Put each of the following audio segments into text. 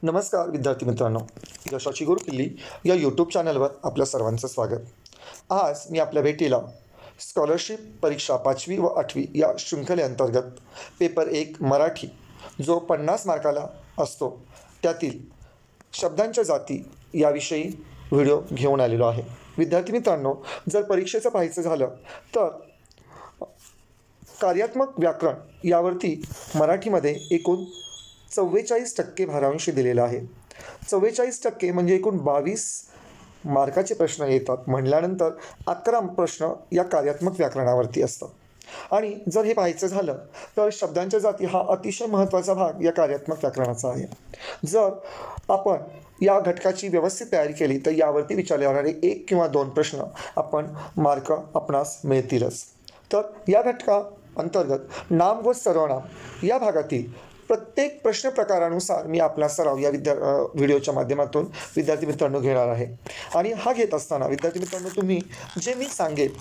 नमस्कार विद्यार्थी मित्रांनो, यशाची गुरुकिल्ली या यूट्यूब चॅनलवर आपल्या सर्वांचं स्वागत. आज मी आपल्या भेटीला स्कॉलरशिप परीक्षा 5वी व 8वी या शृंखलेअंतर्गत पेपर 1 मराठी जो 50 मार्काला असतो त्यातील शब्दांच्या जाती याविषयी व्हिडिओ घेऊन आलेलो आहे. विद्यार्थी मित्रांनो, जर परीक्षेचं पाहायचं झालं तर कार्यात्मक व्याकरण यावरती मराठीमध्ये एकूण 44% भारांश दिलेला आहे. 44% म्हणजे एकूण 22 मार्काचे प्रश्न येतात. म्हणल्यानंतर 11 प्रश्न या कार्यात्मक व्याकरणावरती असतात. आणि जर हे पाहायचं झालं तर शब्दांच्या जाती हा अतिशय महत्त्वाचा भाग या कार्यात्मक व्याकरणाचा आहे. जर आपण या घटकाची व्यवस्थित तयारी केली तर यावरती विचारले जाणारे 1 किंवा 2 प्रश्न मार्क आपणास मिळतीलच. तर या घटका अंतर्गत नाम व सर्वनाम या भागातील प्रत्येक प्रश्न प्रकारानुसार मी आपला सराव या व्हिडिओच्या माध्यमातून विद्यार्थी मित्रांनो घेणार आहे. आणि हा घेत असताना विद्यार्थी मित्रांनो, तुम्ही जे मी सांगेल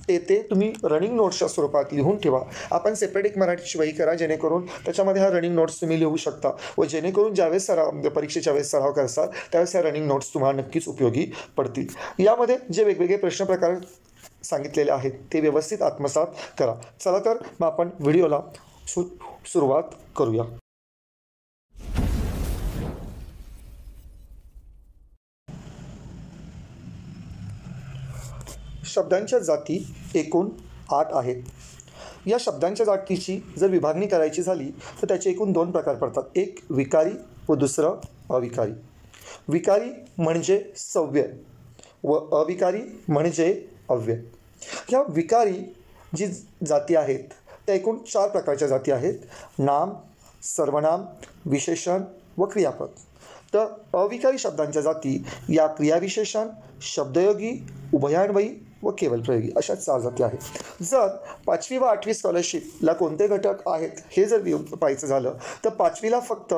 ते तुम्ही रनिंग नोट्सच्या स्वरूपात लिहून ठेवा. आपण सेपरेट एक मराठीची वही करा, जेणेकरून त्याच्यामध्ये हा रनिंग नोट्स तुम्ही लिहू शकता व जेणेकरून ज्यावेळेस परीक्षेच्या वेळेस सराव करसाल त्यावेळेस ह्या रनिंग नोट्स तुम्हाला नक्कीच उपयोगी पडतील. यामध्ये जे वेगवेगळे प्रश्न प्रकार सांगितलेले आहेत ते व्यवस्थित आत्मसात करा. चला तर मग आपण व्हिडिओला सुरुवात करूया. शब्दांच्या जाती एकूण 8 आहेत. या शब्दांच्या जातीची जर विभागणी करायची झाली तर त्याचे एकूण 2 प्रकार पडतात. एक विकारी व दुसरं अविकारी. विकारी म्हणजे सव्य व अविकारी म्हणजे अव्यय. ह्या विकारी जी जाती आहेत त्या एकूण 4 प्रकारच्या जाती आहेत. नाम, सर्वनाम, विशेषण व क्रियापद. तर अविकारी शब्दांच्या जाती या क्रियाविशेषण, शब्दयोगी, उभयान्वयी व केवल प्रयोगी अशा 4 जाती आहेत. जर 5वी व 8वी स्कॉलरशिपला कोणते घटक आहेत हे जर पाहायचं झालं तर 5वीला फक्त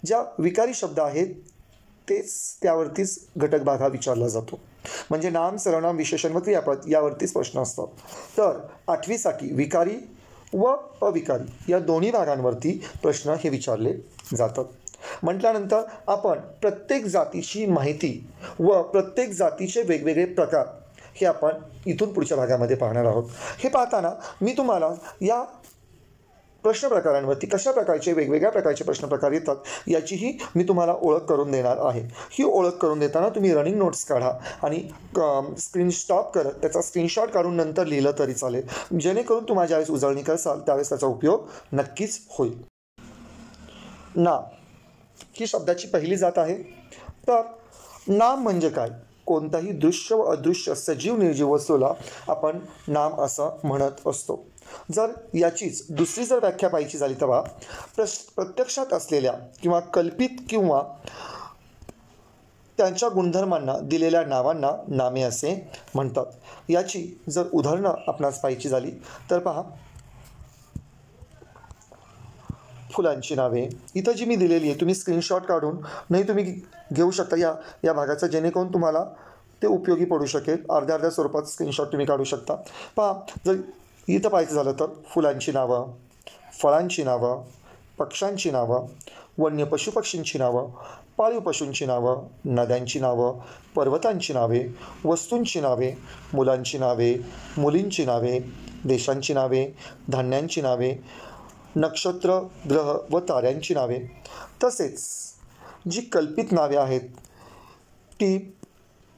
ज्या विकारी शब्द आहेत तेच त्यावरतीच घटक भाग हा विचारला जातो. म्हणजे नाम, सर्वनाम, विशेषण व क्रियापद यावरतीच प्रश्न असतात. तर 8वीसाठी विकारी व अविकारी या दोन्ही भागांवरती प्रश्न हे विचारले जातात. म्हटल्यानंतर आपण प्रत्येक जातीची माहिती व प्रत्येक जातीचे वेगवेगळे प्रकार हे आपण इथून पुढच्या भागामध्ये पाहणार आहोत. हे पाहताना मी तुम्हाला या प्रश्न प्रकारांवरती कशा प्रकारचे वेगवेगळ्या प्रकारचे प्रश्न प्रकार येतात याचीही मी तुम्हाला ओळख करून देणार आहे. ही ओळख करून देताना तुम्ही रनिंग नोट्स काढा आणि स्क्रीन स्टॉप करत त्याचा स्क्रीनशॉट काढून नंतर लिहिलं तरी चालेल, जेणेकरून तुम्हाला ज्यावेळेस उजळणी करसाल त्यावेळेस त्याचा उपयोग नक्कीच होईल. नाम ही शब्दाची पहिली जात आहे. तर नाम म्हणजे काय? कोणताही दृश्य व अदृश्य सजीव निर्जीव वस्तूला आपण नाम असं म्हणत असतो. जर याचीच दुसरी जर व्याख्या पाहायची झाली तेव्हा प्रत्यक्षात असलेल्या किंवा कल्पित किंवा त्यांच्या गुणधर्मांना दिलेल्या नावांना नामे असे म्हणतात. याची जर उदाहरणं आपणास पाहायची झाली तर पहा, फुलांची नावे इथं जी मी दिलेली आहे तुम्ही स्क्रीनशॉट काढून नाही तुम्ही घेऊ शकता या भागाचं, जेणेकरून तुम्हाला ते उपयोगी पडू शकेल. अर्ध्या स्वरूपात स्क्रीनशॉट तुम्ही काढू शकता. पहा, जर इथं पाहायचं झालं तर फुलांची नावं, फळांची नावं, पक्ष्यांची नावं, वन्य पशुपक्षींची नावं, पाळीव पशूंची नावं, नद्यांची नावं, पर्वतांची नावे, वस्तूंची नावे, मुलांची नावे, मुलींची नावे, देशांची नावे, धान्यांची नावे, नक्षत्र, ग्रह व ताऱ्यांची नावे. तसेच जी कल्पित नावे आहेत ती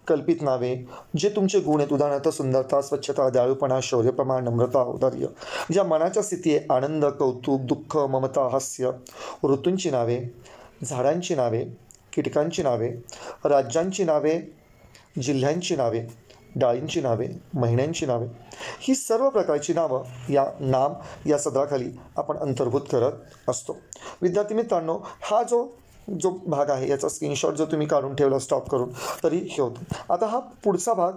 कल्पित नावे जे तुमचे गुण आहेत, उदाहरणार्थ सुंदरता, स्वच्छता, दयाळूपणा, शौर्यप्रमाण, नम्रता, औदार्य, ज्या मनाच्या स्थिती आहे आनंद, कौतुक, दुःख, ममता, हास्य, ऋतूंची नावे, झाडांची नावे, कीटकांची नावे, राज्यांची नावे, जिल्ह्यांची नावे, डाळींची नावे, महिन्यांची नावे, ही सर्व प्रकारची नावं या नाम या सदराखाली आपण अंतर्भूत करत असतो. विद्यार्थी मित्रांनो, हा जो भाग आहे याचा स्क्रीनशॉट जर तुम्ही काढून ठेवला स्टॉप करून तरी हे होतं. आता हा पुढचा भाग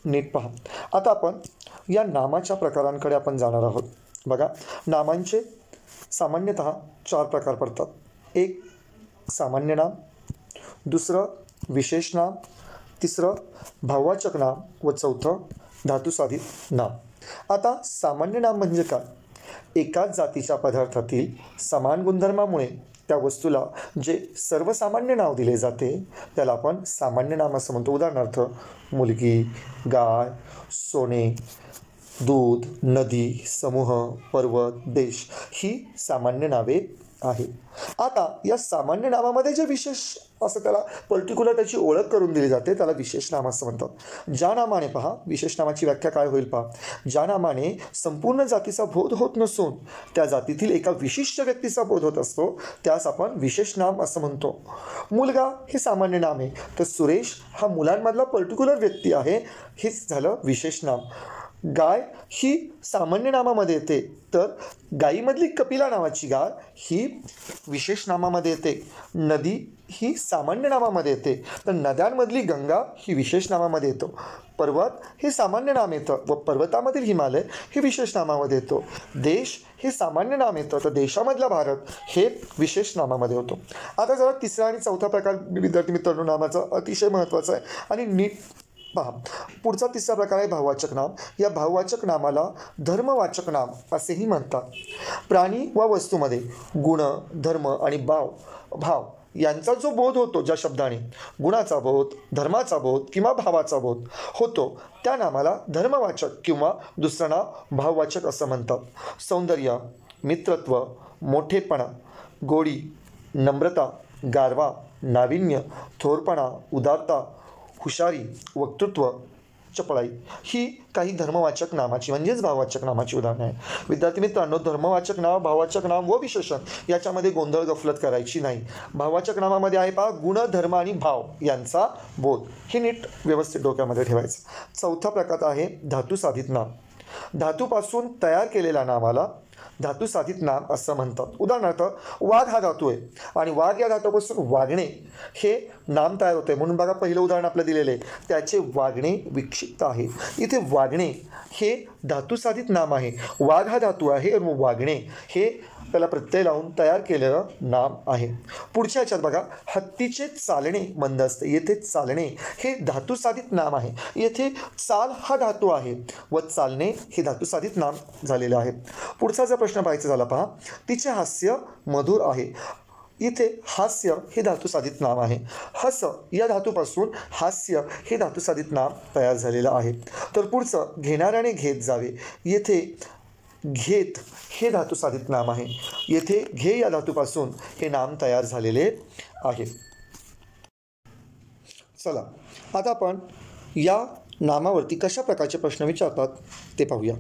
नीट पहा. आता आपण या नामाच्या प्रकारांकडे आपण जाणार आहोत. बघा, नामांचे सामान्यतः 4 प्रकार पडतात. एक सामान्य नाम, दुसरं विशेष नाम, तिसरं भाववाचक नाम व चौथं धातुसाधित नाम. आता सामान्य नाम म्हणजे काय? एकाच जातीच्या पदार्थातील समान गुणधर्मामुळे त्या वस्तूला जे सर्वसामान्य नाव दिले जाते त्याला आपण सामान्य नाम असं म्हणतो. उदाहरणार्थ मुलगी, गाय, सोने, दूध, नदी, समूह, पर्वत, देश ही सामान्य नावे आहेत. आता या सामान्य नावामध्ये जे विशेष असं त्याला पर्टिक्युलर त्याची ओळख करून दिली जाते त्याला विशेष नाम असं म्हणतात. ज्या नामाने पहा, विशेष नामाची व्याख्या काय होईल पहा, ज्या नामाने संपूर्ण जातीचा बोध होत नसून त्या जातीतील एका विशिष्ट व्यक्तीचा बोध होत असतो त्यास आपण विशेष नाम असं म्हणतो. मुलगा हे सामान्य नाम आहे, तर सुरेश हा मुलांमधला पर्टिक्युलर व्यक्ती आहे, हेच झालं विशेष नाम. गाय ही सामान्य नामामध्ये येते, तर गायीमधली कपिला नावाची गाय ही विशेष नामामध्ये येते. नदी ही सामान्य नामामध्ये येते, तर नद्यांमधली गंगा ही विशेष नामामध्ये येतो. पर्वत हे सामान्य नाम येतं व पर्वतामधील हिमालय हे विशेष नामामध्ये येतो. देश हे सामान्य नाम येतं, तर देशामधला भारत हे विशेष नामामध्ये होतो. आता जरा तिसरा आणि चौथा प्रकार विद्यार्थी मित्रांनो नामाचा अतिशय महत्त्वाचा आहे आणि नीट पहा. पुढचा तिसरा प्रकार आहे भाववाचक नाम. या भाववाचक नामाला धर्मवाचक नाम असेही म्हणतात. प्राणी व वस्तूमध्ये गुण, धर्म आणि भाव यांचा जो बोध होतो, ज्या शब्दाने गुणाचा बोध, धर्माचा बोध किंवा भावाचा बोध होतो त्या नामाला धर्मवाचक किंवा दुसरं नाव भाववाचक असं म्हणतात. सौंदर्य, मित्रत्व, मोठेपणा, गोडी, नम्रता, गारवा, नाविन्य, थोरपणा, उदारता, हुशारी, वक्तृत्व, चपळाई ही काही धर्मवाचक नामाची म्हणजेच भाववाचक नामाची उदाहरणे आहे. विद्यार्थी मित्रांनो, धर्मवाचक नाव, भाववाचक नाव व विशेषण याच्यामध्ये गोंधळ गफलत करायची नाही. भाववाचक नामामध्ये आहे पहा गुण, धर्म आणि भाव यांचा बोध, हे नीट व्यवस्थित डोक्यामध्ये ठेवायचं. चौथा प्रकार आहे धातुसाधित नाम. धातूपासून तयार केलेल्या नामाला धातुसाधित नाम असं म्हणतात. उदाहरणार्थ वाघ हा धातू आहे आणि वाघ या धातूपासून वागणे हे नाम तयार होते. म्हणून बघा पहिलं उदाहरण आपलं दिलेलं आहे, त्याचे वागणे विक्षिप्त आहे. इथे वागणे हे धातुसाधित नाम आहे. वाघ हा धातू आहे आणि वागणे हे त्याला प्रत्यय लावून तयार केलेलं नाम आहे. पुढच्या ह्याच्यात बघा हत्तीचे चालणे मंद असते. येथे चालणे हे धातुसाधित नाम आहे. येथे चाल हा धातू आहे व चालणे हे धातुसाधित नाम झालेलं आहे. पुढचा जर प्रश्न पाहायचा झाला पहा, तिचे हास्य मधुर आहे. इथे हास्य हे धातुसाधित नाम आहे. हस या धातूपासून हास्य हे धातुसाधित नाम तयार झालेलं आहे. तर पुढचं घेणाऱ्याने घेत जावे. येथे घेत हे धातुसाधित नाम आहे. येथे घे या धातूपासून हे नाम तयार झालेले आहे. चला आता आपण या नामावरती कशा प्रकारचे प्रश्न विचारतात ते पाहूया.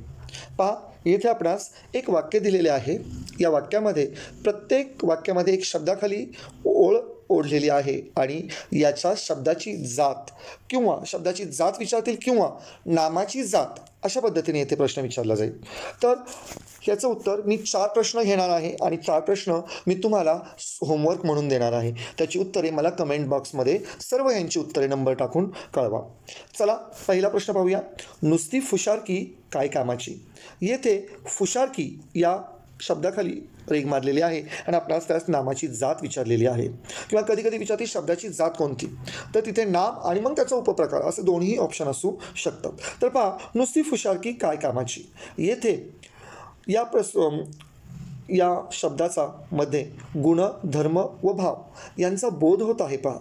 पहा, येथे आपणास एक वाक्य दिलेले आहे. या वाक्यामध्ये प्रत्येक वाक्यामध्ये एक शब्दाखाली ओळ ओढलेली आहे आणि याच्या शब्दाची जात किंवा शब्दाची जात विचारतील किंवा नामाची जात अशा पद्धतीने येथे प्रश्न विचारला जाईल. तर ह्याचं उत्तर मी 4 प्रश्न घेणार आहे आणि 4 प्रश्न मी तुम्हाला होमवर्क म्हणून देणार आहे. त्याची उत्तरे मला कमेंट बॉक्समध्ये सर्व यांची उत्तरे नंबर टाकून कळवा. चला पहिला प्रश्न पाहूया. नुसती फुशारकी काय कामाची. येथे फुशारकी या शब्दाखाली रेघ मारलेली आहे आणि आपणास त्यास नामाची जात विचारलेली आहे किंवा कधी कधी विचारते शब्दाची जात कोणती, तर तिथे नाम आणि मग त्याचा उपप्रकार असे दोन्ही ऑप्शन असू शकतात. तर पहा, नुसती फुशारकी काय कामाची. येथे या शब्दाचा मध्ये गुण, धर्म व भाव यांचा बोध होत आहे. पहा,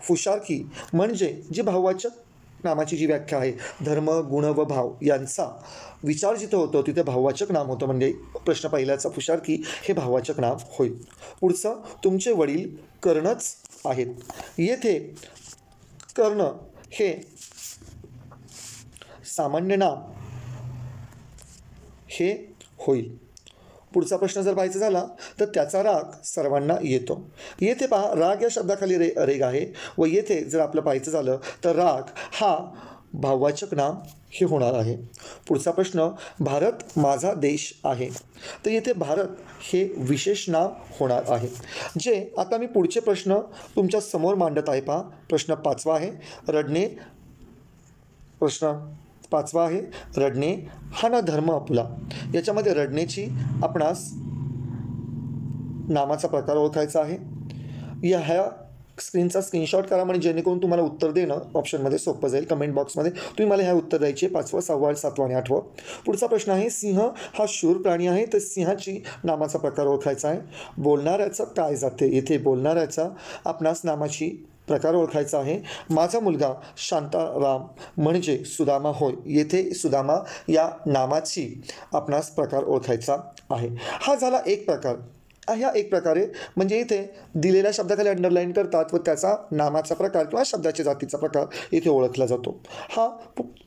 फुशारकी म्हणजे जी भाववाचक नामाची जी व्याख्या आहे, धर्म, गुण व भाव यांचा विचार जिथं होतो तिथे भाववाचक नाम होतं. म्हणजे प्रश्न पहिल्याचा फुशारकी हे भाववाचक नाम होईल. पुढचं, तुमचे वडील कर्णच आहेत. येथे कर्ण हे सामान्य नाम हे होईल. पुढचा प्रश्न जर पाहायचा झाला तर त्याचा राग सर्वांना येतो. येथे पहा, राग या शब्दाखाली रेग आहे व येथे जर आपलं पाहायचं झालं तर राग हा भाववाचक नाम हे होणार आहे. पुढचा प्रश्न, भारत माझा देश आहे. तर येथे भारत हे विशेष नाम होणार आहे. जे आता मी पुढचे प्रश्न तुमच्या समोर मांडत आहे. पहा, प्रश्न 5वा आहे रडणे. प्रश्न 5वा आहे रडणे हा ना धर्म आपुला. याच्यामध्ये रडण्याची आपणास नामाचा प्रकार ओळखायचा आहे. ह्या स्क्रीनचा स्क्रीनशॉट करा म्हणजे जेणेकरून तुम्हाला उत्तर देणं ऑप्शनमध्ये सोपं जाईल. कमेंट बॉक्समध्ये तुम्ही मला ह्या उत्तर द्यायचे 5वं, 6वं, 7वं आणि 8वं. पुढचा प्रश्न आहे, सिंह हा शूर प्राणी आहे तर सिंहाची नामाचा प्रकार ओळखायचा आहे. बोलणाऱ्याचं काय जाते? येथे बोलणाऱ्याचा आपणास नामाची प्रकार ओळखायचा आहे. माझा मुलगा शांताराम म्हणजे सुदामा होय. येथे सुदामा या नामाची आपणास प्रकार ओळखायचा आहे. हा झाला एक प्रकार. ह्या एक प्रकारे म्हणजे इथे दिलेल्या शब्दाखाली अंडरलाईन करतात व त्याचा नामाचा प्रकार किंवा शब्दाच्या जातीचा प्रकार इथे ओळखला जातो. हा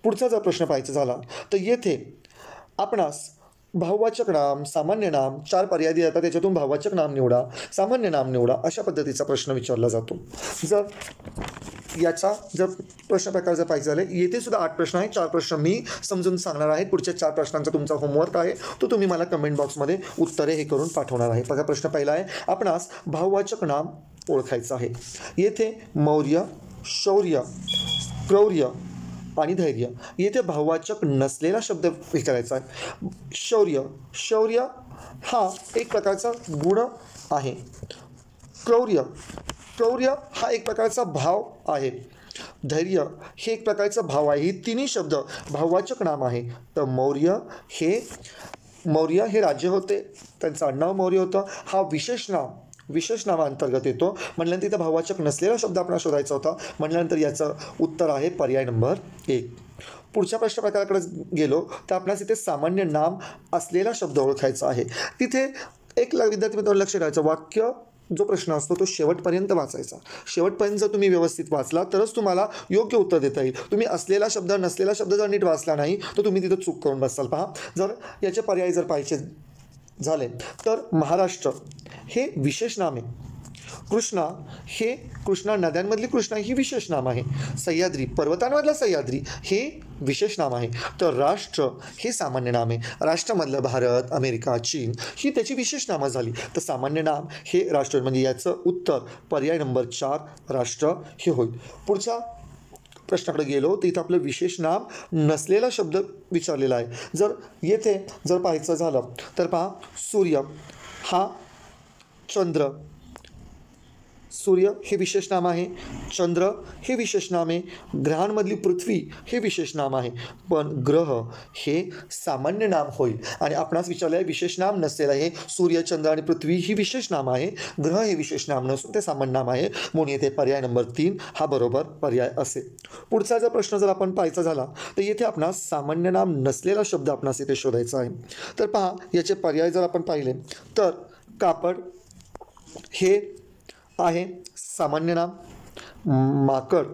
पुढचा जर प्रश्न पाहायचा झाला तर येथे आपणास भाववाचक नाम, सामान्य नाम 4 पर्याय दिले जातात. त्याच्यातून भाववाचक नाम निवडा, सामान्य नाम निवडा अशा पद्धतीचा प्रश्न विचारला जातो. जर प्रश्न प्रकार जर पाहिजे झाले, येथे सुद्धा 8 प्रश्न आहेत. 4 प्रश्न मी समजून सांगणार आहे. पुढच्या 4 प्रश्नांचा तुमचा होमवर्क आहे तो तुम्ही मला कमेंट बॉक्समध्ये उत्तरे हे करून पाठवणार आहे. बघा प्रश्न पहिला आहे, आपणास भाववाचक नाम ओळखायचं आहे. येथे मौर्य, शौर्य, क्रौर्य आणि धैर्य. येथे भाववाचक नसलेला शब्द हे करायचा आहे. शौर्य हा एक प्रकारचा गुण आहे. क्रौर्य हा एक प्रकारचा भाव आहे. धैर्य हे एक प्रकारचा भाव आहे. ही तिन्ही शब्द भाववाचक नाम आहे. तर मौर्य हे राज्य होते, त्यांचं आडनाव मौर्य होतं. हा विशेष नामांतर्गत येतो. म्हटल्यानंतर इथं भाववाचक नसलेला शब्द आपल्याला शोधायचा होता. म्हटल्यानंतर याचं उत्तर आहे पर्याय नंबर 1. पुढच्या प्रश्न प्रकाराकडे गेलो तर आपल्यास इथे सामान्य नाम असलेला शब्द ओळखायचा आहे. तिथे एक विद्यार्थी मित्रांनो लक्ष ठेवायचं, वाक्य जो प्रश्न असतो तो शेवटपर्यंत वाचायचा. शेवटपर्यंत जर तुम्ही व्यवस्थित वाचला तरच तुम्हाला योग्य उत्तर देता येईल. तुम्ही असलेला शब्द नसलेला शब्द जर नीट वाचला नाही तर तुम्ही तिथं चूक करून बसाल. पहा, जर याचे पर्याय जर पाहिजे झाले तर महाराष्ट्र हे विशेष नाम आहे. कृष्णा नद्यांमधली कृष्णा ही विशेष नाम आहे. सह्याद्री पर्वतांमधला सह्याद्री हे विशेष नाम आहे. तर राष्ट्र हे सामान्य नाम आहे. राष्ट्रामधलं भारत, अमेरिका, चीन ही त्याची विशेष नामं झाली. तर सामान्य नाम हे राष्ट्र म्हणजे याचं उत्तर पर्याय नंबर 4 राष्ट्र हे होईल. पुढच्या प्रश्नाकडे गेलो तर इथं आपलं विशेष नाम नसलेला शब्द विचारलेला आहे. येथे जर पाहायचं झालं तर पहा, सूर्य हे विशेष नाम आहे. चंद्र हे विशेष नाम आहे. ग्रहांमधली पृथ्वी हे विशेष नाम आहे. पण ग्रह हे सामान्य नाम होईल. आणि आपणास विचारलं आहे विशेष नाम नसलेलं आहे. सूर्य, चंद्र आणि पृथ्वी ही विशेष नाम आहे. ग्रह हे विशेष नाम नसून ते सामान्य नाम आहे. म्हणून येथे पर्याय नंबर 3 हा बरोबर पर्याय असेल. पुढचा जर प्रश्न जर आपण पाहायचा झाला तर येथे आपणास सामान्य नाम नसलेला शब्द आपणास इथे शोधायचा आहे. तर पहा, याचे पर्याय जर आपण पाहिले तर कापड हे आहे सामान्य नाम. माकड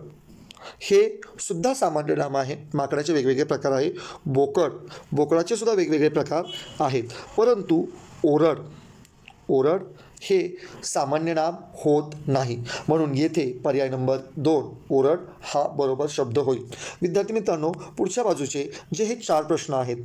हे सुद्धा सामान्य नाम आहे. माकडाचे वेगवेगळे प्रकार आहे. बोकडाचे सुद्धा वेगवेगळे प्रकार आहेत. परंतु ओरड हे सामान्य नाम होत नाही. म्हणून येथे पर्याय नंबर 2 ओरड हा बरोबर शब्द होईल. विद्यार्थी मित्रांनो, पुढच्या बाजूचे जे हे 4 प्रश्न आहेत,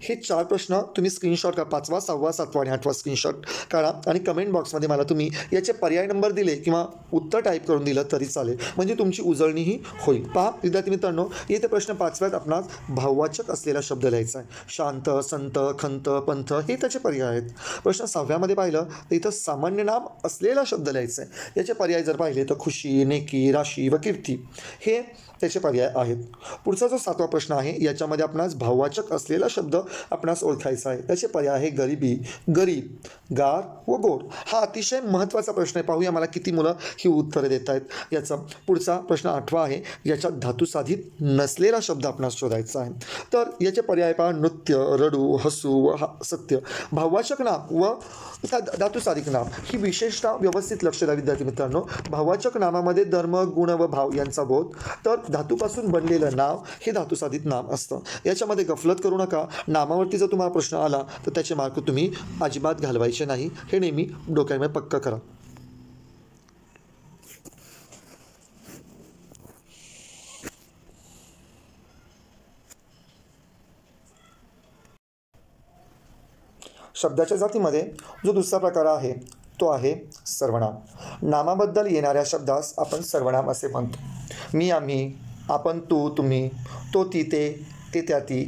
हे 4 प्रश्न तुम्ही स्क्रीनशॉट करा. 5वा, 6वा, 7वा आणि 8वा स्क्रीनशॉट काढा आणि कमेंट बॉक्समध्ये मला तुम्ही याचे पर्याय नंबर दिले किंवा उत्तर टाईप करून दिलं तरी चालेल, म्हणजे तुमची उजळणीही होईल. पहा विद्यार्थी मित्रांनो, येथे प्रश्न 5व्यात आपणास भाववाचक असलेला शब्द लिहायचा आहे. शांत, संत, खंत, पंथ हे त्याचे पर्याय आहेत. प्रश्न 6व्यामध्ये पाहिलं तर इथं सामान्य नाम असलेला शब्द लिहायचा आहे. याचे पर्याय जर पाहिले तर खुशी, नेकी, राशी व कीर्ती हे त्याचे पर्याय आहेत. पुढचा जो 7वा प्रश्न आहे याच्यामध्ये आपणास भाववाचक असलेला शब्द आपणास ओळखायचा आहे. त्याचे पर्याय आहे गरीब, गार व गोड. हा अतिशय महत्त्वाचा प्रश्न आहे. पाहूया मला किती मुलं ही उत्तरं देत आहेत. याचा पुढचा प्रश्न 8वा आहे. याच्यात धातुसाधित नसलेला शब्द आपणास शोधायचा आहे. तर याचे पर्याय पहा, नृत्य, रडू, हसू व सत्य. भाववाचक नाम व धातुसाधित नाम ही विशेषतः व्यवस्थित लक्ष द्या विद्यार्थी मित्रांनो. भाववाचक नामामध्ये धर्म, गुण व भाव यांचा बोध. तर धातूपासून बनलेलं नाव हे धातुसाधित नाम असतं. याच्यामध्ये गफलत करू नका. नामावरती जर तुम्हाला प्रश्न आला तर त्याचे मार्क तुम्ही अजिबात घालवायचे नाही. हे नेहमी डोक्यामध्ये पक्का करा. शब्दाच्या जातीमध्ये जो दुसरा प्रकार आहे तो आहे सर्वनाम. नामाबद्दल येणाऱ्या शब्दास आपण सर्वनाम असे म्हणतो. मी, आम्ही, आपण, तू, तुम्ही, तो, ती, ते त्या, ती,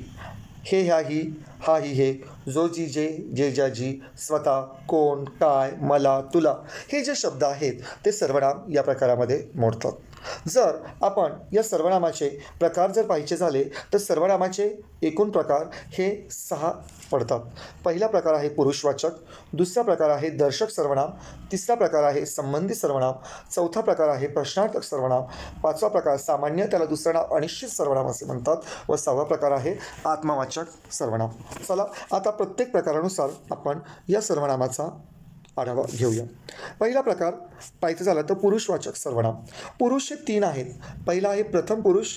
हे, ह्या, ही, हा, ही, हे, जो जी जे जे ज्या जी स्वतः कोण काय मला तुला हे जे शब्द आहेत ते सर्वनाम या प्रकारामध्ये मोडतात। जर आपण या सर्वनामाचे प्रकार जर पाहायचे झाले तर सर्वनामाचे एकूण प्रकार हे 6 पडतात। पहिला प्रकार आहे पुरुषवाचक, दुसरा प्रकार आहे दर्शक सर्वनाम, तिसरा प्रकार आहे संबंधी सर्वनाम, चौथा प्रकार आहे प्रश्नार्थक सर्वनाम, पाचवा प्रकार सामान्य त्याला दुसरं नाव अनिश्चित सर्वनाम असे म्हणतात व सहावा प्रकार आहे आत्मवाचक सर्वनाम। चला आता प्रत्येक प्रकारानुसार आपण या सर्वनामाचा आढावा घेऊया। पहिला प्रकार पाहायचं झालं तर पुरुषवाचक सर्वनाम। पुरुष हे 3 आहेत। पहिला आहे प्रथम पुरुष,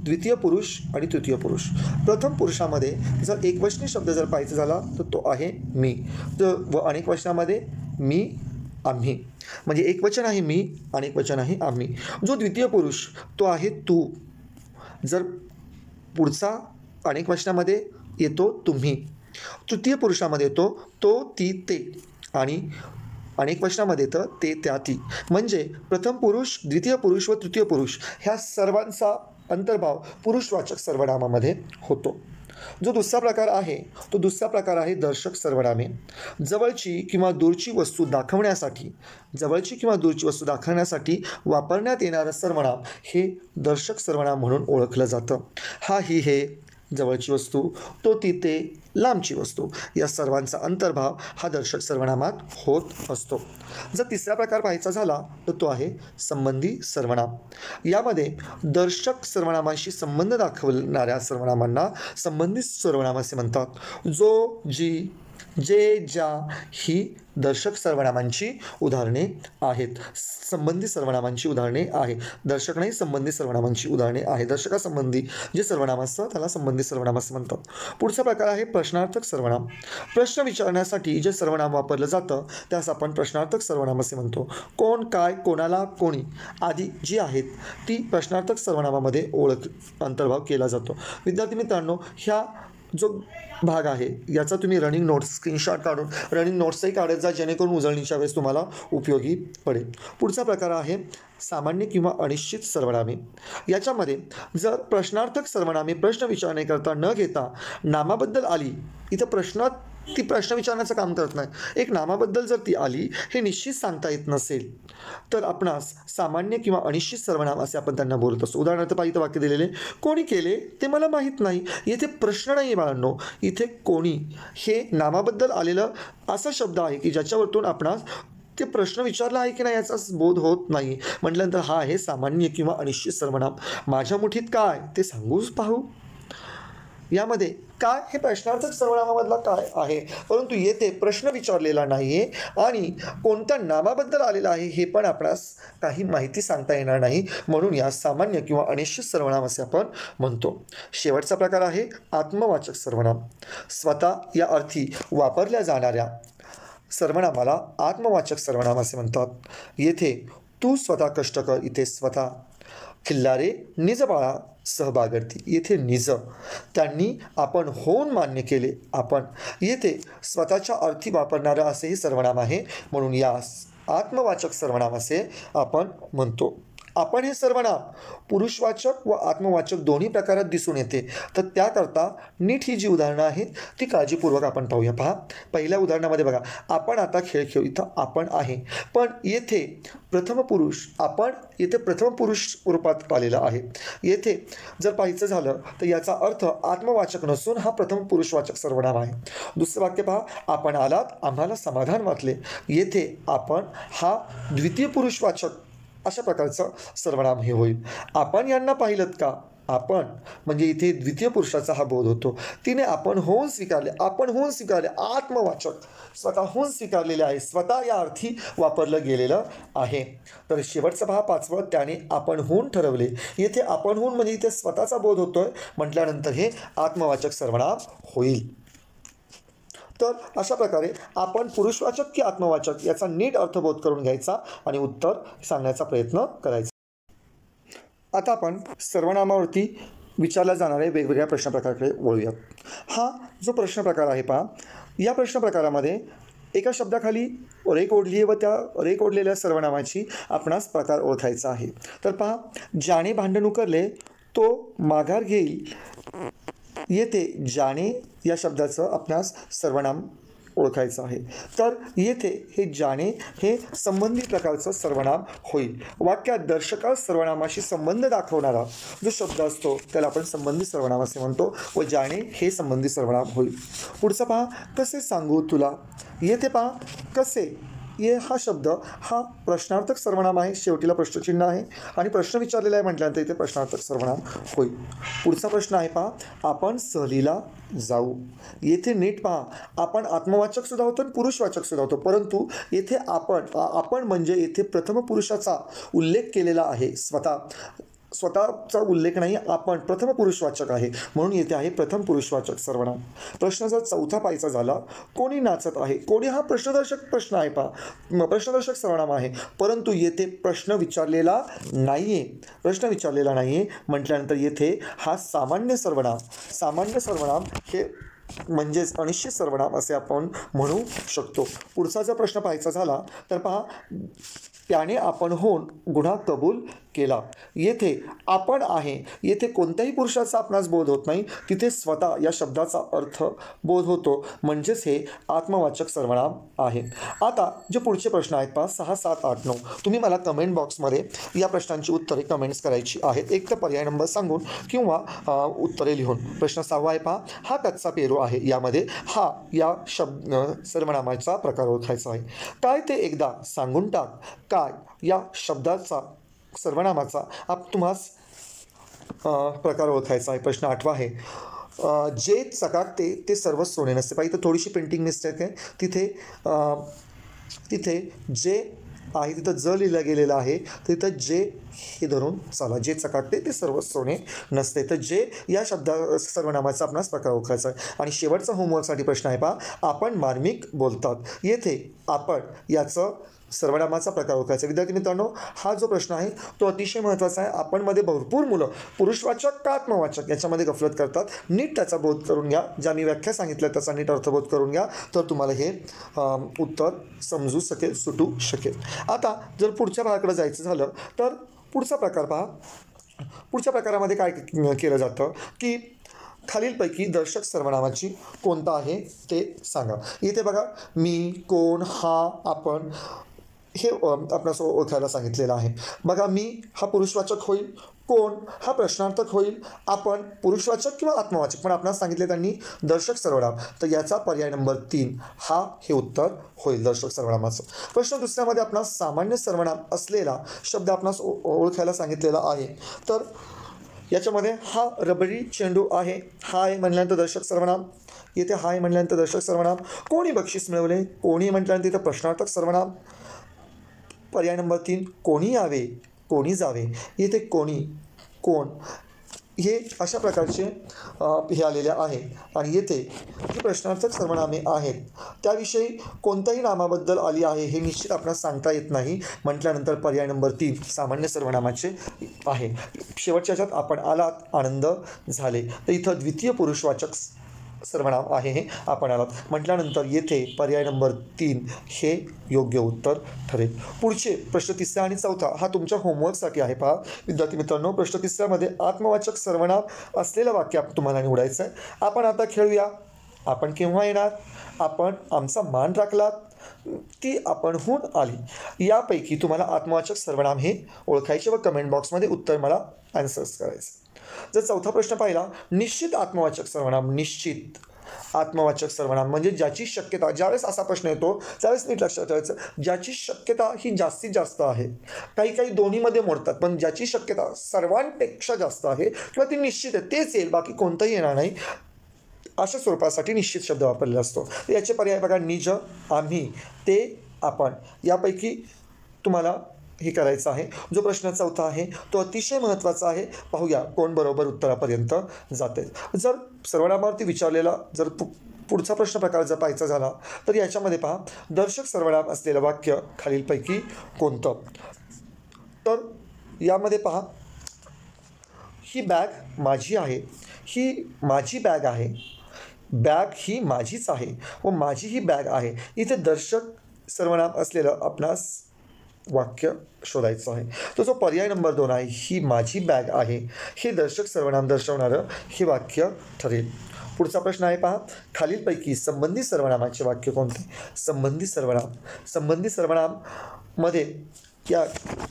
द्वितीय पुरुष आणि तृतीय पुरुष। प्रथम पुरुषामध्ये जर एकवचनी शब्द जर पाहायचा झाला तर तो आहे मी, व अनेक वचनामध्ये मी आम्ही, म्हणजे एक वचन आहे मी आणि एक वचन आहे आम्ही। जो द्वितीय पुरुष तो आहे तू, जर पुढचा अनेक वचनामध्ये येतो तुम्ही, तृतीय पुरुषामध्ये येतो तो ती ते आणि अनेक वचनामध्ये तर ते त्या ती, म्हणजे प्रथम पुरुष, द्वितीय पुरुष व तृतीय पुरुष ह्या सर्वांचा अंतर्भाव पुरुषवाचक सर्वनामामध्ये होतो। जो दुसरा प्रकार आहे तो दुसरा प्रकार आहे दर्शक सर्वनामे। जवळची किंवा दूरची वस्तू दाखवण्यासाठी वापरण्यात येणारं सर्वनाम हे दर्शक सर्वनाम म्हणून ओळखलं जातं। हा ही हे जवळची वस्तू, तो ती ते लांबची वस्तू या सर्वांचा अंतर्भाव हा दर्शक सर्वनामात होत असतो। जर तिसरा प्रकार पाहायचा झाला तर तो आहे संबंधी सर्वनाम। यामध्ये दर्शक सर्वनामाशी संबंध दाखवणाऱ्या सर्वनामांना संबंधित सर्वनाम असे म्हणतात। जो जी जे ज्या ही दर्शक सर्वनामांची उदाहरणे आहेत, संबंधी सर्वनामांची उदाहरणे आहे। दर्शक नाही, संबंधी सर्वनामांची उदाहरणे आहे। दर्शकासंबंधी जे सर्वनाम असतं त्याला संबंधी सर्वनाम असं म्हणतात। पुढचा प्रकार आहे प्रश्नार्थक सर्वनाम। प्रश्न विचारण्यासाठी जे सर्वनाम वापरलं जातं त्यास आपण प्रश्नार्थक सर्वनाम असे म्हणतो। कोण, काय, कोणाला, कोणी आदी जी आहेत ती प्रश्नार्थक सर्वनामामध्ये अंतर्भाव केला जातो। विद्यार्थी मित्रांनो, ह्या जो भाग आहे याचा तुम्ही रनिंग नोट्स स्क्रीनशॉट काढून रनिंग नोट्सही काढत जा, जेणेकरून उजळणीच्या वेळेस तुम्हाला उपयोगी पडेल। पुढचा प्रकार आहे सामान्य किंवा अनिश्चित सर्वनामे। याच्यामध्ये जर प्रश्नार्थक सर्वनामे प्रश्न विचारण्याकरता न घेता नामाबद्दल आली, इथं ती प्रश्न विचारण्याचं काम करत नाही, एक नामाबद्दल जर ती आली हे निश्चित सांगता येत नसेल तर आपणास सामान्य किंवा अनिश्चित सर्वनाम असे आपण त्यांना बोलत असतो। उदाहरणार्थ पाहिजे वाक्य दिलेले, कोणी केले ते मला माहीत नाही। येथे प्रश्न नाही आहे बाळांनो, इथे कोणी हे नामाबद्दल आलेलं असा शब्द आहे की ज्याच्यावरतून आपणास ते प्रश्न विचारला आहे की नाही याचा बोध होत नाही। म्हटल्यानंतर हा आहे सामान्य किंवा अनिश्चित सर्वनाम। माझ्या मुठीत काय ते सांगूच पाहू, यामध्ये काय हे प्रश्नार्थक सर्वनामामधला काय आहे, परंतु येथे प्रश्न विचारलेला नाही आहे आणि कोणत्या नामाबद्दल आलेला आहे हे पण आपणास काही माहिती सांगता येणार नाही, म्हणून या सामान्य किंवा अनिश्चित सर्वनाम असे आपण म्हणतो। शेवटचा प्रकार आहे आत्मवाचक सर्वनाम। स्वतः या अर्थी वापरल्या जाणाऱ्या सर्वनामाला आत्मवाचक सर्वनाम असे म्हणतात। येथे तू स्वतः कष्ट कर, इथे स्वतः, खिल्लारे निज बाळा सहभागर्थी, येथे निज, त्यांनी आपण होऊन मान्य केले, आपण, येथे स्वतःच्या अर्थी वापरणारं असेही सर्वनाम आहे, म्हणून यास आत्मवाचक सर्वनाम असे आपण म्हणतो। आपण हे सर्वनाम पुरुषवाचक व आत्मवाचक दोन्ही प्रकारात दिसून येते, तर त्याकरता नीट ही जी उदाहरणं आहेत ती काळजीपूर्वक आपण पाहूया। पहा, पहिल्या उदाहरणामध्ये बघा, आपण आता खेळ खेळू, इथं आपण आहे, पण येथे प्रथम पुरुष, आपण येथे प्रथम पुरुष रूपात आलेला आहे। येथे जर पाहायचं झालं तर याचा अर्थ आत्मवाचक नसून हा प्रथम पुरुषवाचक सर्वनाम आहे। दुसरं वाक्य पहा, आपण आलात, आम्हाला समाधान वाटले, येथे आपण हा द्वितीय पुरुषवाचक अशा प्रकारचं सर्वनाम हे होईल। आपण यांना पाहिलं का, आपण म्हणजे इथे द्वितीय पुरुषाचा हा बोध होतो। तिने आपण होऊन स्वीकारले, आपण होऊन स्वीकारले, आत्मवाचक स्वतःहून स्वीकारलेले आहे, स्वतः या अर्थी वापरलं गेलेलं आहे। तर शेवटचा पहा पाचवं, त्याने आपण होऊन ठरवले, येथे आपण होऊन म्हणजे इथे स्वतःचा बोध होतोय म्हटल्यानंतर हे आत्मवाचक सर्वनाम होईल। तर अशा प्रकारे आपण पुरुषवाचक की आत्मवाचक याचा नीट अर्थबोध करून घ्यायचा आणि उत्तर सांगण्याचा प्रयत्न करायचा। आता आपण सर्वनामावरती विचारल्या जाणाऱ्या वेगवेगळ्या प्रश्न प्रकाराकडे वळूयात। हा जो प्रश्न प्रकार आहे पहा, या प्रश्न प्रकारामध्ये एका शब्दाखाली रेख ओढली आहे व त्या रेख ओढलेल्या सर्वनामाची आपणास प्रकार ओळखायचा आहे। तर पहा, ज्याने भांडण उकरले तो माघार घेईल, येथे ज्याने या शब्दाचं आपणास सर्वनाम ओळखायचं आहे. तर येथे हे ज्याने हे संबंधी प्रकारचं सर्वनाम होईल. वाक्यात दर्शकास सर्वनामाशी संबंध दाखवणारा जो शब्द असतो त्याला आपण संबंधी सर्वनाम असे म्हणतो व ज्याने हे संबंधी सर्वनाम होईल. पुढचं पहा, कसे सांगू तुला. येथे पहा कसे हा शब्द हा प्रश्नार्थक सर्वनाम आहे. शेवटीला प्रश्नचिन्ह आहे आणि प्रश्न विचारलेला आहे म्हटल्यानंतर इथे प्रश्नार्थक सर्वनाम होईल. पुढचा प्रश्न आहे पहा, आपण सहलीला जाऊ. येथे नीट पहा, आपण आत्मवाचक सुद्धा होतो आणि पुरुषवाचक सुद्धा होतो, परंतु येथे आपण म्हणजे येथे प्रथम पुरुषाचा उल्लेख केलेला आहे. स्वतःचा उल्लेख नाही, आपण प्रथम पुरुषवाचक आहे म्हणून येथे आहे प्रथम पुरुषवाचक सर्वनाम. प्रश्न जर चौथा पाहायचा झाला, कोणी नाचत आहे. कोणी हा प्रश्नदर्शक प्रश्न आहे पहा, प्रश्नदर्शक सर्वनाम आहे, परंतु येथे प्रश्न विचारलेला नाहीये म्हटल्यानंतर येथे हा सामान्य सर्वनाम हे म्हणजेच अनिश्चित सर्वनाम असे आपण म्हणू शकतो. पुढचा जर प्रश्न पाहायचा झाला तर पहा, त्याने आपणहून गुन्हा कबूल केला. येथे आपण आहे, येथे कोणत्याही पुरुषाचा आपणास बोध होत नाही, तिथे स्वतः या शब्दाचा अर्थ बोध होतो, म्हणजेच हे आत्मवाचक सर्वनाम आहे. आता जे पुढचे प्रश्न आहेत पहा 6, 7, 8, 9, तुम्ही मला कमेंट बॉक्समध्ये या प्रश्नांची उत्तरे कमेंट्स करायची आहेत. एक तर पर्याय नंबर सांगून किंवा उत्तरे लिहून. प्रश्न 6 आहे पहा, हा कच्चा पेरू आहे. यामध्ये हा या सर्वनामाचा प्रकार ओळखायचा आहे. काय ते एकदा सांगून टाक. काय या शब्दाचा सर्वनामाचा तुम्हास प्रकार ओळखायचा आहे. प्रश्न 8 आहे, जे चकाकते ते सर्व सोने नसते. पाहिजे तर थोडीशी पेंटिंग मिस्टेक आहे. तिथे जे आहे तिथं ज लिहिलं गेलेलं आहे, तिथं जे हे धरून चला. जे चकाकते ते सर्व सोने नसते. तर जे या सर्वनामाचा आपणास प्रकार ओळखायचा आहे. आणि शेवटचा होमवर्कसाठी प्रश्न आहे पहा, आपण मार्मिक बोलतात. येथे आपण याचं सर्वनामाचा प्रकार ओळखायचा. विद्यार्थी मित्रांनो, हा जो प्रश्न आहे तो अतिशय महत्त्वाचा आहे. आपणमध्ये भरपूर मुलं पुरुषवाचक का आत्मवाचक याच्यामध्ये गफलत करतात. नीट त्याचा बोध करून घ्या. ज्या मी व्याख्या सांगितल्या त्याचा नीट अर्थबोध करून घ्या, तर तुम्हाला हे उत्तर समजू शकेल, सुटू शकेल. आता जर पुढच्या भागाकडे जायचं झालं तर पुढचा प्रकार पहा. पुढच्या प्रकारामध्ये काय केलं जातं की खालीलपैकी दर्शक सर्वनामाची कोणता आहे ते सांगा. इथे बघा, मी, कोण, हा, आपण हे आपणास ओळखायला सांगितलेलं आहे. बघा, मी हा पुरुषवाचक होईल, कोण हा प्रश्नार्थक होईल, आपण पुरुषवाचक किंवा आत्मवाचक, पण आपणास सांगितले त्यांनी दर्शक सर्वनाम, तर याचा पर्याय नंबर 3 हा हे उत्तर होईल दर्शक सर्वनामाचं. प्रश्न दुसऱ्यामध्ये आपणास सामान्य सर्वनाम असलेला शब्द आपणास ओळखायला सांगितलेला आहे. तर याच्यामध्ये हा रबरी चेंडू आहे. हा आहे म्हणल्यानंतर दर्शक सर्वनाम. येथे हा आहे म्हणल्यानंतर दर्शक सर्वनाम. कोणी बक्षीस मिळवले. कोणी म्हटल्यानंतर इथं प्रश्नार्थक सर्वनाम. पर्याय नंबर 3 कोणी यावे, कोणी जावे. येथे कोणी, कोण हे अशा प्रकारचे हे आलेले आहे. आणि येथे जी प्रश्नार्थक सर्वनामे आहेत त्याविषयी कोणत्याही नामाबद्दल आली आहे हे निश्चित आपणास सांगता येत नाही म्हटल्यानंतर पर्याय नंबर 3 सामान्य सर्वनामाचे आहे. शेवटच्या ह्याच्यात आपण आलात, आनंद झाले, तर इथं द्वितीय पुरुषवाचक सर्वनाम आहे हे आपण आलात म्हटल्यानंतर येथे पर्याय नंबर 3 हे योग्य उत्तर ठरेल. पुढचे प्रश्न 3 आणि 4 हा तुमच्या होमवर्कसाठी आहे. पहा विद्यार्थी मित्रांनो, प्रश्न 3 आत्मवाचक सर्वनाम असलेलं वाक्य तुम्हाला निवडायचं आहे. आपण आता खेळूया. आपण केव्हा येणार. आपण आमचा मान राखलात. ती आपणहून आली. यापैकी तुम्हाला आत्मवाचक सर्वनाम हे ओळखायचे व कमेंट बॉक्समध्ये उत्तर मला आन्सर्स करायचे. जर 4था प्रश्न पाहिला, निश्चित आत्मवाचक सर्वनाम. निश्चित आत्मवाचक सर्वनाम म्हणजे ज्याची शक्यता, ज्यावेळेस असा प्रश्न येतो त्यावेळेस नीट लक्षात ठेवायचं, ज्याची शक्यता ही जास्तीत जास्त आहे. काही दोन्हीमध्ये मोडतात, पण ज्याची शक्यता सर्वांपेक्षा जास्त आहे किंवा ती निश्चित आहे तेच येईल, बाकी कोणतंही येणार नाही, अशा स्वरूपासाठी निश्चित शब्द वापरलेला असतो. याचे पर्याय बघा, निज, आम्ही, ते, आपण. यापैकी तुम्हाला हे करायचं आहे. जो प्रश्न 4था आहे तो अतिशय महत्त्वाचा आहे. पाहूया कोण बरोबर उत्तरापर्यंत जाते. जर सर्वनामावरती विचारलेला जर पुढचा प्रश्न प्रकार जर पाहायचा झाला तर याच्यामध्ये पहा, दर्शक सर्वनाम असलेलं वाक्य खालीलपैकी कोणतं. तर यामध्ये पहा, ही बॅग माझी आहे. ही माझी बॅग आहे. बॅग ही माझीच आहे व माझी ही बॅग आहे. इथे दर्शक सर्वनाम असलेलं आपणास वाक्य शोधायचं आहे. तो जो पर्याय नंबर 2 आहे, ही माझी बॅग आहे, हे दर्शक सर्वनाम दर्शवणारं हे वाक्य ठरेल. पुढचा प्रश्न आहे पहा, खालीलपैकी संबंधी सर्वनामाचे वाक्य कोणते? संबंधी सर्वनामामध्ये या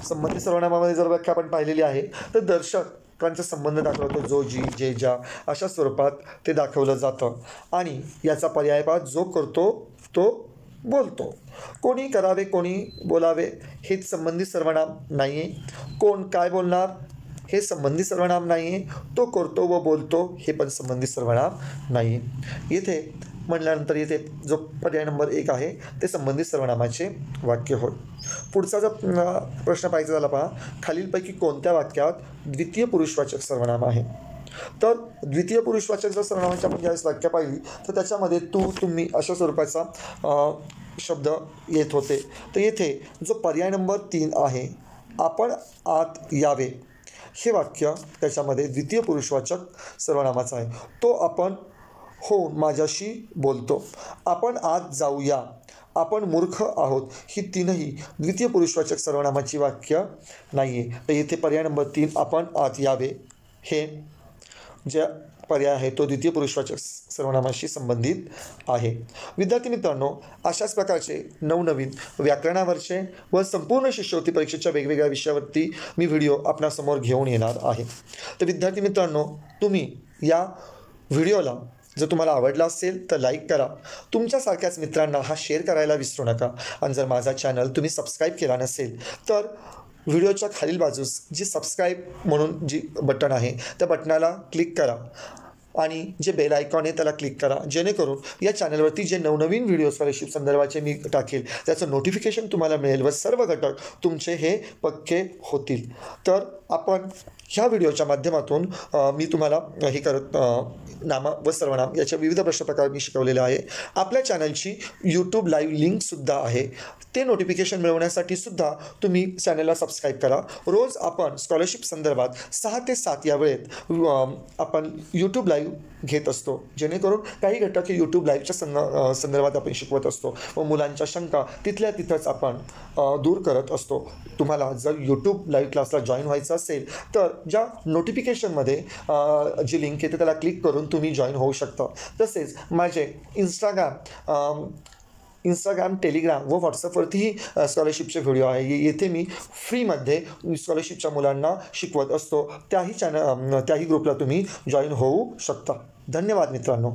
संबंधी सर्वनामामध्ये जर व्याख्या आपण पाहिलेली आहे तर दर्शकांचा संबंध दाखवतो, जो, जी, जे, ज्या अशा स्वरूपात ते दाखवलं जातं. आणि याचा पर्याय पहा, जो करतो तो बोलतो. कोणी करावे कोणी बोलावे हेच संबंधी सर्वनाम नाही आहे. कोण काय बोलणार हे संबंधी सर्वनाम नाही आहे. तो करतो व बोलतो हे पण संबंधी सर्वनाम नाही आहे. येथे म्हणल्यानंतर येथे जो पर्याय नंबर 1 आहे ते संबंधित सर्वनामाचे वाक्य होय. पुढचा जर प्रश्न पाहिजे झाला पहा, खालीलपैकी कोणत्या वाक्यात द्वितीय पुरुषवाचक सर्वनाम आहे? तर द्वितीय पुरुषवाचक जर सर्वनामाची आपण ज्यावेळेस व्याख्या पाहिली तर त्याच्यामध्ये तू, तुम्ही अशा स्वरूपाचा शब्द येत होते. तर येथे जो पर्याय नंबर 3 आहे, आपण आत यावे, हे वाक्य त्याच्यामध्ये द्वितीय पुरुषवाचक सर्वनामाचा आहे. तो आपण हो माझ्याशी बोलतो. आपण आत जाऊया, आपण मूर्ख आहोत, ही तीनही द्वितीय पुरुषवाचक सर्वनामाची वाक्य नाही आहे. तर येथे पर्याय नंबर 3 आपण आत यावे हे जे पर्याय आहे तो द्वितीय पुरुषवाचक सर्वनामाशी संबंधित आहे. विद्यार्थी मित्रांनो, अशाच प्रकारचे नवनवीन व्याकरणावरचे व संपूर्ण शिष्यवृत्ती परीक्षेच्या वेगवेगळ्या विषयावरती मी व्हिडिओ आपणासमोर घेऊन येणार आहे. तर विद्यार्थी मित्रांनो, तुम्ही या व्हिडिओला जर तुम्हाला आवडला असेल तर लाईक करा. तुमच्यासारख्याच मित्रांना हा शेअर करायला विसरू नका. आणि जर माझा चॅनल तुम्ही सबस्क्राईब केला नसेल तर व्हिडिओच्या खालील बाजूस जी सबस्क्राईब म्हणून जी बटन आहे त्या बटनाला क्लिक करा आणि जे बेल आयकॉन आहे त्याला क्लिक करा, जेणेकरून या चॅनलवरती जे नवनवीन व्हिडिओ स्कॉलरशिप संदर्भाचे मी टाकेल त्याचं नोटिफिकेशन तुम्हाला मिळेल व सर्व घटक तुमचे हे पक्के होतील. तर आपण ह्या व्हिडिओच्या माध्यमातून मी तुम्हाला हे करत नाम व सर्वनाम याच्या विविध प्रश्नप्रकार मी शिकवलेले आहे. आपल्या चॅनलची यूट्यूब लाईव्ह लिंकसुद्धा आहे. ते नोटिफिकेशन मिळवण्यासाठी सुद्धा तुम्ही चॅनलला सबस्क्राईब करा. रोज आपण स्कॉलरशिप संदर्भात 6 ते 7 या वेळेत आपण यूट्यूब लाईव्ह घेत असतो, जेणेकरून काही घटक हे यूट्यूब लाईव्हच्या संदर्भात आपण शिकवत असतो व मुलांच्या शंका तिथल्या तिथंच आपण दूर करत असतो. तुम्हाला जर यूट्यूब लाईव्ह क्लासला जॉईन व्हायचं असेल तर ज्या नोटिफिकेशनमध्ये जी लिंक येते त्याला क्लिक करून तुम्ही जॉईन होऊ शकता. तसेच माझे इंस्टाग्राम, टेलिग्राम व व्हॉट्सअपवरतीही स्कॉलरशिपचे व्हिडिओ आहे. येथे मी फ्रीमध्ये स्कॉलरशिपच्या मुलांना शिकवत असतो. त्याही ग्रुपला तुम्ही जॉईन होऊ शकता. धन्यवाद मित्रांनो.